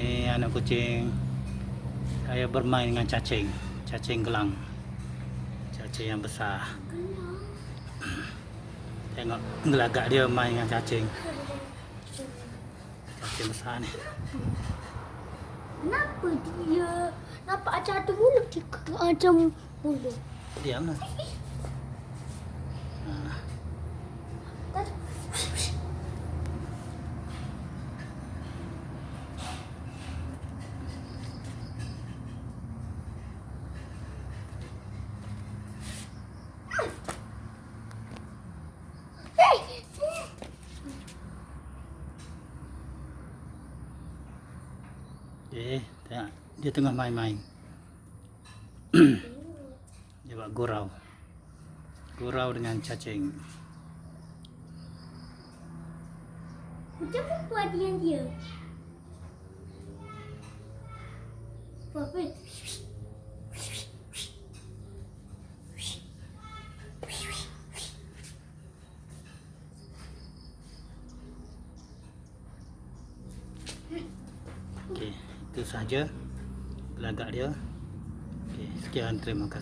Ini anak kucing. Saya bermain dengan cacing. Cacing gelang. Cacing yang besar. Tengok gelagak dia main dengan cacing. Cacing besar ni. Kenapa dia nampak macam ada mulut dia macam mulut? Diamlah. Tengok. Dia tengah main-main. Dia buat gurau. Gurau dengan cacing. Macam apa perhatian dia? Apa? Okey, itu sahaja gelagak dia. Okey, sekian, terima kasih.